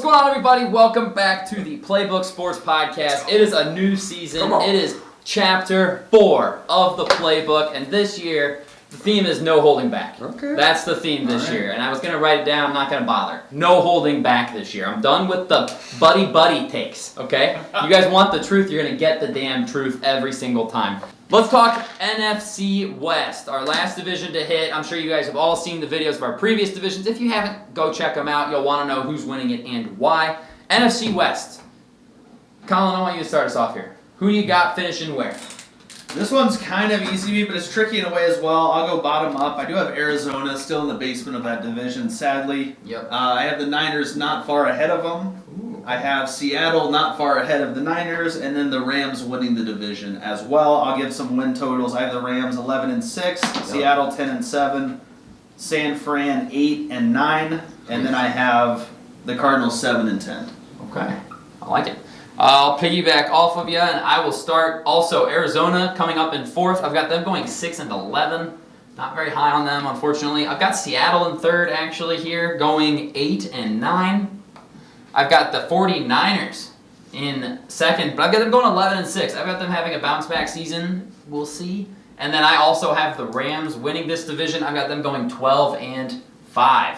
going on, everybody? Welcome back to the Playbook Sports Podcast. It is a new season. It is Chapter 4 of the Playbook, and this year, the theme is no holding back. Okay. That's the theme this year, and I was going to write it down. I'm not going to bother. No holding back this year. I'm done with the buddy takes, okay? You guys want the truth, you're going to get the damn truth every single time. Let's talk NFC West, our last division to hit. I'm sure you guys have all seen the videos of our previous divisions. If you haven't, go check them out. You'll want to know who's winning it and why. NFC West. Colin, I want you to start us off here. Who do you got finishing where? This one's kind of easy, but it's tricky in a way as well. I'll go bottom up. I do have Arizona still in the basement of that division, sadly. Yep. I have the Niners not far ahead of them. Ooh. I have Seattle not far ahead of the Niners, and then the Rams winning the division as well. I'll give some win totals. I have the Rams 11-6, Seattle 10-7, San Fran 8-9, and then I have the Cardinals 7-10. Okay, I like it. I'll piggyback off of you, and I will start also Arizona coming up in 4th. I've got them going 6-11. Not very high on them, unfortunately. I've got Seattle in 3rd, actually, here, going 8-9. I've got the 49ers in 2nd, but I've got them going 11-6. I've got them having a bounce-back season. We'll see. And then I also have the Rams winning this division. I've got them going 12-5.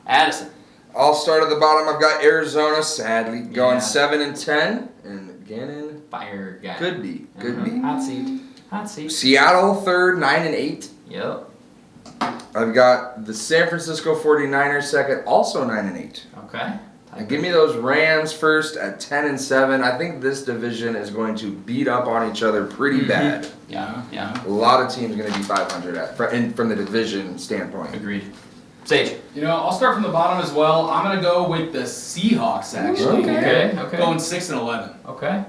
Addison. I'll start at the bottom. I've got Arizona, sadly, going Yeah. 7-10, and Gannon Fire guy. could be. Hot seat. Hot seat. Seattle 3rd, 9-8. Yep. I've got the San Francisco 49ers 2nd, also 9-8. Okay. And give me those Rams first at 10-7. I think this division is going to beat up on each other pretty bad. Yeah. A lot of teams are going to be 500 from the division standpoint. Agreed. Sage. You know, I'll start from the bottom as well. I'm going to go with the Seahawks, actually. Okay. Going 6-11. Okay.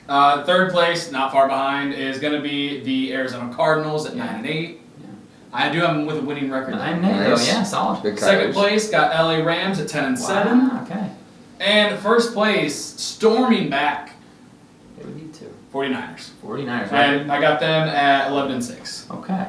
3rd place, not far behind, is going to be the Arizona Cardinals at 9-8. I do have them with a winning record. 9-8. Nice. Yeah, solid. Good 2nd place, got LA Rams at 10-7. Wow, okay. And 1st place, storming back, They would need to. 49ers. 49ers, right? And I got them at 11-6. Okay.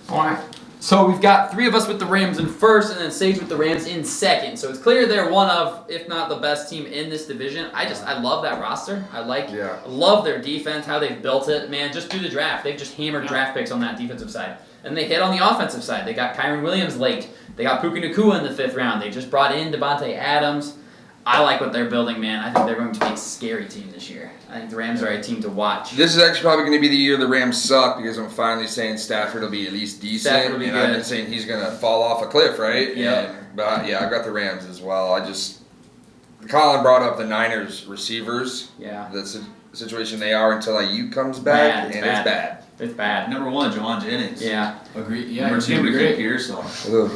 All right. So we've got 3 of us with the Rams in 1st, and then Sage with the Rams in 2nd. So it's clear they're one of, if not the best team in this division. I love that roster. I love their defense, how they've built it. Man, just through the draft, they've just hammered draft picks on that defensive side. And they hit on the offensive side. They got Kyron Williams late. They got Puka Nacua in the 5th round. They just brought in Devontae Adams. I like what they're building, man. I think they're going to be a scary team this year. I think the Rams are a team to watch. This is actually probably going to be the year the Rams suck because I'm finally saying Stafford will be at least decent. Stafford will be and good. I've been saying he's going to fall off a cliff, right? Yep. But yeah, I got the Rams as well. Colin brought up the Niners receivers. Yeah. The situation they are until Ayuk comes back, It's and bad. it's bad. It's bad. Number 1, Juwan Jennings. Yeah. Agreed. Yeah, Number it's 2, going to be Ricky great. Pearsall. Ugh.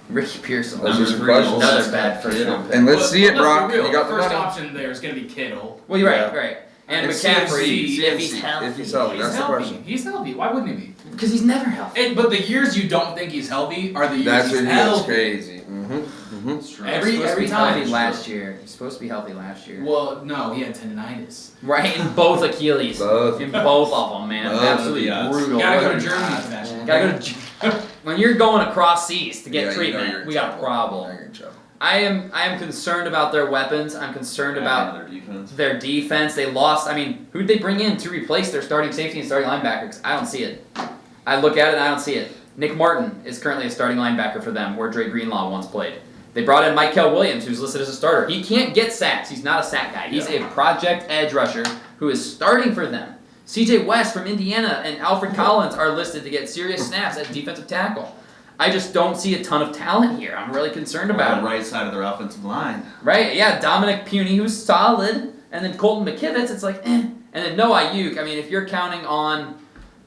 Ricky Pearsall. Those are some Number 3, questions. Another bad first round pick. And let's see it, Let's Brock. be real. You got the the first money. option there is going to be Kittle. Well, you're Yeah. right. And And McCaffrey, CMC, if he's healthy. If he's healthy, He's that's the healthy. question. He's healthy. Why wouldn't he be? Because he's never healthy. But the years you don't think he's healthy are the years That's he's what healthy. is crazy. Mm-hmm. It's true. Every He's supposed to be time. healthy last year. He's supposed to be healthy last year. Well, no, he had tendinitis. Right, in both Achilles. Both. In both of them, man. Both. Absolutely Yes. brutal. Gotta go to Germany for that shit. Gotta go to when you're going across seas to get Yeah, you know treatment, you're in we got a trouble. problem. You're in trouble. I am concerned about their weapons. I'm concerned about their defense. their defense. They lost. I mean, who'd they bring in to replace their starting safety and starting linebacker? 'Cause I don't see it. I look at it and I don't see it. Nick Martin is currently a starting linebacker for them, where Dre Greenlaw once played. They brought in Michael Williams, who's listed as a starter. He can't get sacks. He's not a sack guy. He's a project edge rusher who is starting for them. CJ West from Indiana and Alfred Collins are listed to get serious snaps at defensive tackle. I just don't see a ton of talent here. I'm really concerned about the it. right side of their offensive line. Right, yeah, Dominic Puny, who's solid, and then Colton McKivitz, it's like, eh. And then Noah Ayuk, I mean, if you're counting on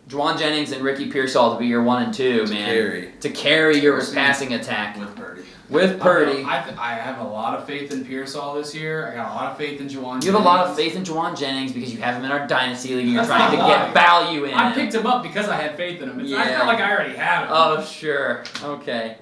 Juwan Jennings and Ricky Pearsall to be your 1 and 2, man. To carry your passing attack. With Purdy. With Purdy. I have a lot of faith in Pearsall this year. I got a lot of faith in Juwan. You have a lot of faith in Juwan Jennings because you have him in our Dynasty League and you're trying to get value in I him. picked him up because I had faith in him. It's Yeah. not like I already have him. Oh, sure. Okay.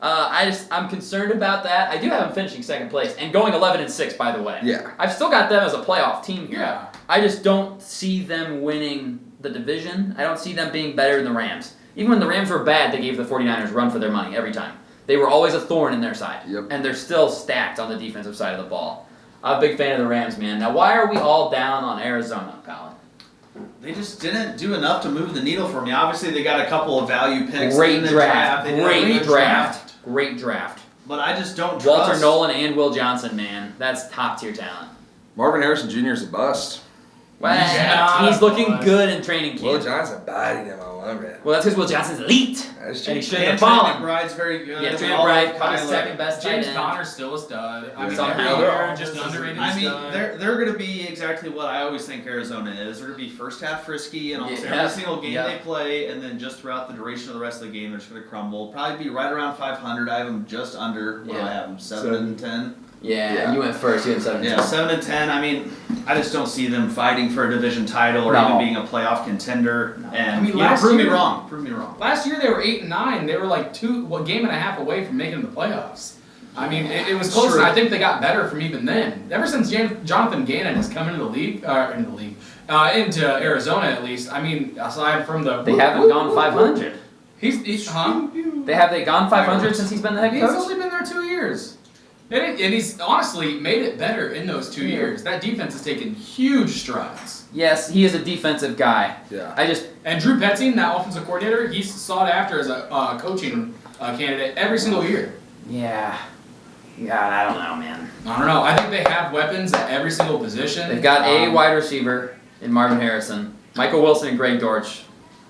I'm concerned about that. I do have them finishing 2nd place and going 11-6, by the way. Yeah. I've still got them as a playoff team here. Yeah. I just don't see them winning the division. I don't see them being better than the Rams. Even when the Rams were bad, they gave the 49ers run for their money every time. They were always a thorn in their side. Yep. And they're still stacked on the defensive side of the ball. I'm a big fan of the Rams, man. Now, why are we all down on Arizona, Colin? They just didn't do enough to move the needle for me. Obviously, they got a couple of value picks Great in the draft. They did a Great good draft. Great draft. But I just don't trust. Walter Nolan and Will Johnson, man. That's top tier talent. Marvin Harrison Jr. is a bust. Well, Yeah, he's looking boy. good in training Will camp. Johnson bodied him on one man. Well, that's because Will Johnson's elite. That's And he true. shouldn't And have Trey fallen. McBride's very good. Yeah, Trey All of McBride, probably Kyler. second best tight James end. Conner's still a stud. I mean, Somehow. every year, just underrated I mean, stud. they're going to be exactly what I always think Arizona is. They're going to be first half frisky in almost Yeah. every single game Yeah. they play, and then just throughout the duration of the rest of the game, they're just going to crumble. Probably be right around 500. I have them just under. What do Yeah. I have them? 7-10. Yeah, you went first. You had 17. Yeah, 7-10. I mean, I just don't see them fighting for a division title or No. even being a playoff contender. No. And I mean, you know, last prove me year- wrong. Prove me wrong. Last year they were 8-9. They were like game and a half away from making the playoffs. I mean, it was close, True. and I think they got better from even then. Ever since Jonathan Gannon has come into the league, into Arizona at least. I mean, aside from the They haven't gone 500. He's Have they gone 500 since he's been the head He's coach? only been there 2 years. And he's honestly made it better in those 2 years. That defense has taken huge strides. Yes, he is a defensive guy. Yeah. And Drew Petzing, that offensive coordinator, he's sought after as a coaching candidate every single year. Yeah. God, I don't know, man. I don't know. I think they have weapons at every single position. They've got a wide receiver in Marvin Harrison, Michael Wilson, and Greg Dortch.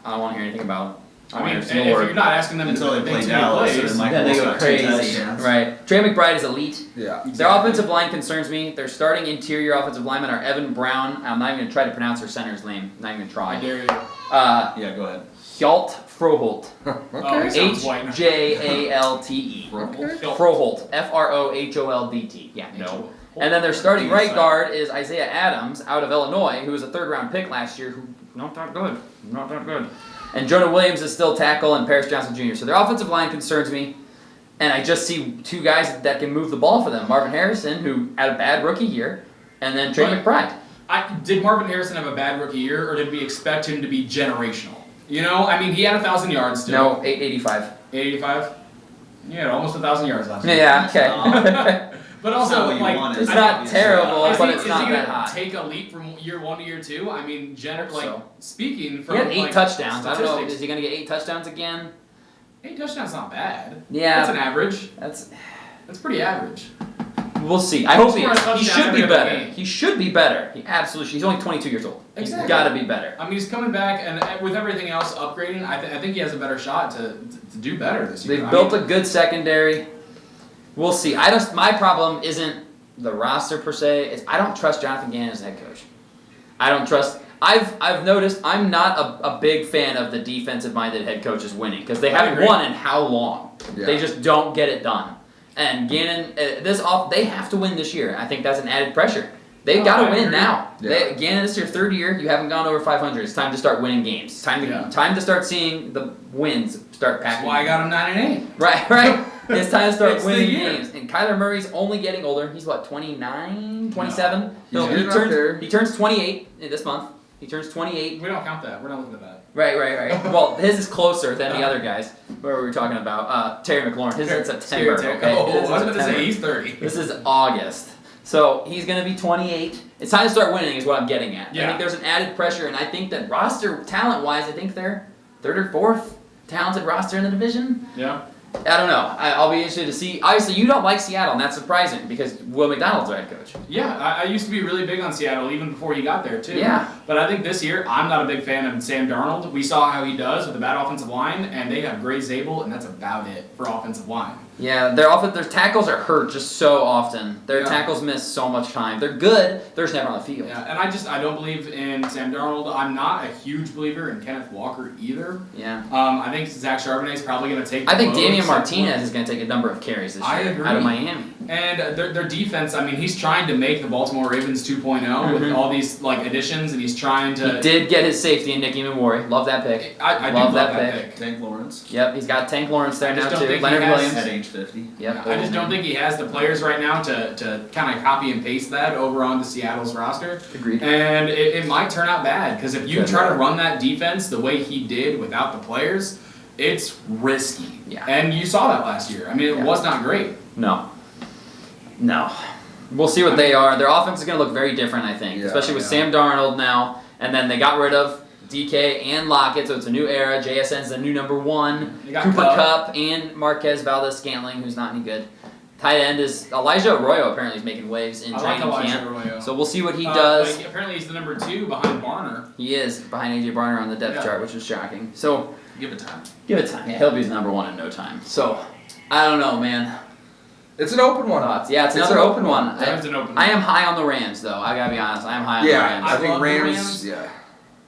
I don't want to hear anything about them. I mean, if you're not asking them Until to they make play too many Dallas, plays, and Mike Then they Wilson go got 2 crazy. touchdowns. Right. Trey McBride is elite. Yeah. Their offensive line concerns me. Their starting interior offensive linemen are Evan Brown. I'm not even going to try to pronounce their center's name. I'm not even going to I try. dare you. Yeah, go ahead. Hjolt Froholt. Oh, he sounds white. H-J-A-L-T-E. Froholt. F-R-O-H-O-L-D-T. Yeah, no. And then their starting right guard is Isaiah Adams out of Illinois, who was a third-round pick last year, who not that good. Not that good. And Jonah Williams is still tackle, and Paris Johnson Jr. So their offensive line concerns me. And I just see two guys that can move the ball for them. Marvin Harrison, who had a bad rookie year, and then Trey McBride. Did Marvin Harrison have a bad rookie year, or did we expect him to be generational? You know, I mean, he had 1,000 yards still. No, 885. 885? Yeah, almost 1,000 yards last year. Yeah, okay. But It's not also, what you like, wanted. It's not terrible, is but he, it's is not he that gonna high. take a leap from year 1 to year 2? I mean, Hope like so. speaking He from had 8 like, touchdowns. I don't know. statistics, Is he going to get 8 touchdowns again? 8 touchdowns not bad. Yeah. That's an average. That's. That's pretty average. We'll see. I hope he Score a is. He touchdown should be every other better. game. He should be better. He absolutely. He's only 22 years old. Exactly. He's got to be better. I mean, he's coming back, and with everything else upgrading, I think he has a better shot to do better this year. They've built a good secondary. We'll see. My problem isn't the roster per se. It's I don't trust Jonathan Gannon as head coach. I don't trust. I've noticed I'm not a big fan of the defensive-minded head coaches winning because they I haven't agree. won in how long? Yeah. They just don't get it done. And Gannon, they have to win this year. I think that's an added pressure. They've No, got to I win agree. now. Yeah. Gannon, this is your 3rd year. You haven't gone over 500. It's time to start winning games. It's time to start seeing the wins start That's packing. why I got him 9-8. Right. It's time to start It's the winning year. games. And Kyler Murray's only getting older. He's what, 29, 27? He's getting up there. He turns 28 this month. He turns 28. We don't count that. We're not looking at that. Right. Well, his is closer than the other guys. What were we talking about? Terry McLaurin. His is in September. Okay. Oh, His is I was in going to say September. he's 30. This is August. So he's going to be 28. It's time to start winning is what I'm getting at. I Yeah. think there's an added pressure, and I think that roster talent-wise, I think they're 3rd or 4th talented roster in the division. Yeah. I don't know. I'll be interested to see. Obviously, you don't like Seattle, and that's surprising because Will McDonald's their head coach. Yeah, I used to be really big on Seattle even before he got there, too. Yeah. But I think this year, I'm not a big fan of Sam Darnold. We saw how he does with a bad offensive line, and they have Gray Zabel, and that's about it for offensive line. Yeah, their tackles are hurt just so often. Their Yeah. tackles miss so much time. They're good. They're just never on the field. Yeah, and I don't believe in Sam Darnold. I'm not a huge believer in Kenneth Walker either. Yeah. I think Zach Charbonnet is probably going to take the I think load, Damian except Martinez is going to take a number of carries this I year agree. out of Miami. And their defense, I mean, he's trying to make the Baltimore Ravens 2.0 with Mhm. all these additions, and he's trying to. He did get his safety in Nicky Memori. Love that pick. I do Love love that that pick. pick. Tank Lawrence Yep, he's got Tank Lawrence there I now just don't too. think he Leonard has- Williams. at age 50. Yep. I just don't think he has the players right now to kind of copy and paste that over onto Seattle's roster. Agreed. And it might turn out bad because if you Could. try to run that defense the way he did without the players, it's risky. Yeah. And you saw that last year. I mean, it was not great. No. We'll see what they are. Their offense is going to look very different, I think, Yeah, especially with Sam Darnold now. And then they got rid of DK and Lockett, so it's a new era. JSN's the new number 1. You got Cooper Kupp. Kupp and Marquez Valdez-Scantling, who's not any good. Tight end is Elijah Arroyo. Apparently, is making waves in I like training Elijah camp. Arroyo. So we'll see what he does. Like, apparently, he's the number 2 behind Barner. He is behind AJ Barner on the depth Yeah. chart, which is shocking. So Give it time. give it time. Yeah, he'll be his number 1 in no time. So I don't know, man. It's an open one. Thoughts? Yeah, it's It's another an open open one. one. It's an open I one. am high on the Rams, though. I gotta be honest. I am high on the Yeah, Rams. I think love the Rams. Rams. Yeah.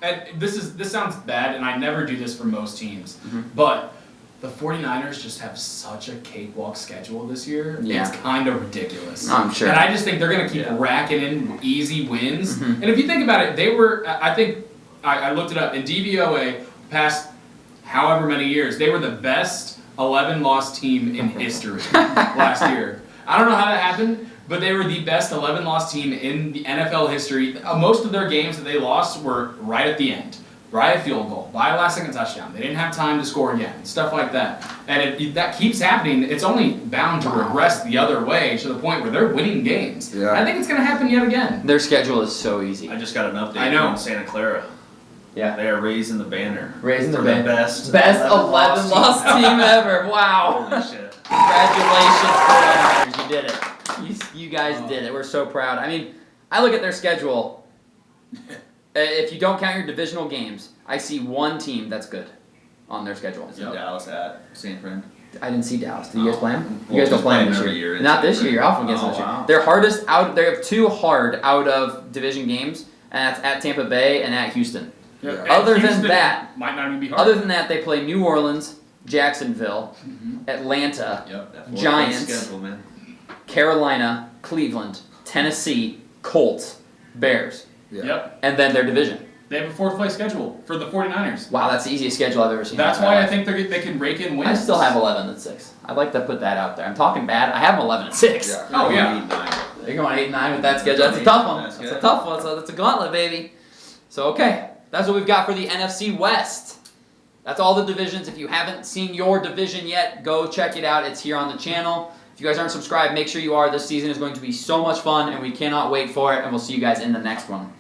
And this sounds bad, and I never do this for most teams, Mhm. but the 49ers just have such a cakewalk schedule this year. Yeah. It's kind of ridiculous. I'm sure. And I just think they're going to keep Yeah. racking in easy wins. Mhm. And if you think about it, they were, I think, I looked it up, in DVOA, past however many years, they were the best 11-loss team in history last year. I don't know how that happened, but they were the best 11-loss team in the NFL history. Most of their games that they lost were right at the end. By a field goal, by a last-second touchdown. They didn't have time to score again, stuff like that. And if that keeps happening, it's only bound to regress the other way to the point where they're winning games. Yeah. I think it's going to happen yet again. Their schedule is so easy. I just got an update I know. from Santa Clara. Yeah. They are raising the banner. Raising the for banner. the best. Best 11-loss team ever. Wow. Holy shit. Congratulations, 49ers. You did it. You guys did it. We're so proud. I mean, I look at their schedule. If you don't count your divisional games, I see one team that's good on their schedule. Is it Dallas at San Fran? I didn't see Dallas. Do you guys Oh. play them? Well, You guys don't just play them play this them year. every year. Not this year. You're off against them Oh, this year. wow. Their hardest out. They have 2 hard out of division games, and that's at Tampa Bay and at Houston. Yeah. And Other than Houston that- might not even be hard. Other than that, they play New Orleans, Jacksonville, Mhm. Atlanta, Yep. That 4-play Giants. schedule, man. Carolina, Cleveland, Tennessee, Colts, Bears, Yeah. Yep. and then their division. They have a 4th-place schedule for the 49ers. Wow, that's the easiest schedule I've ever seen. That's in my why I life. think they can rake in wins. I still have 11-6. I'd like to put that out there. I'm talking bad. I have them 11-6. Yeah. Oh, yeah. 8-9. You're going 8-9 with that schedule. That's a tough one. That's That's a good. tough one. So that's a gauntlet, baby. So okay, that's what we've got for the NFC West. That's all the divisions. If you haven't seen your division yet, go check it out. It's here on the channel. If you guys aren't subscribed, make sure you are. This season is going to be so much fun, and we cannot wait for it. And we'll see you guys in the next one.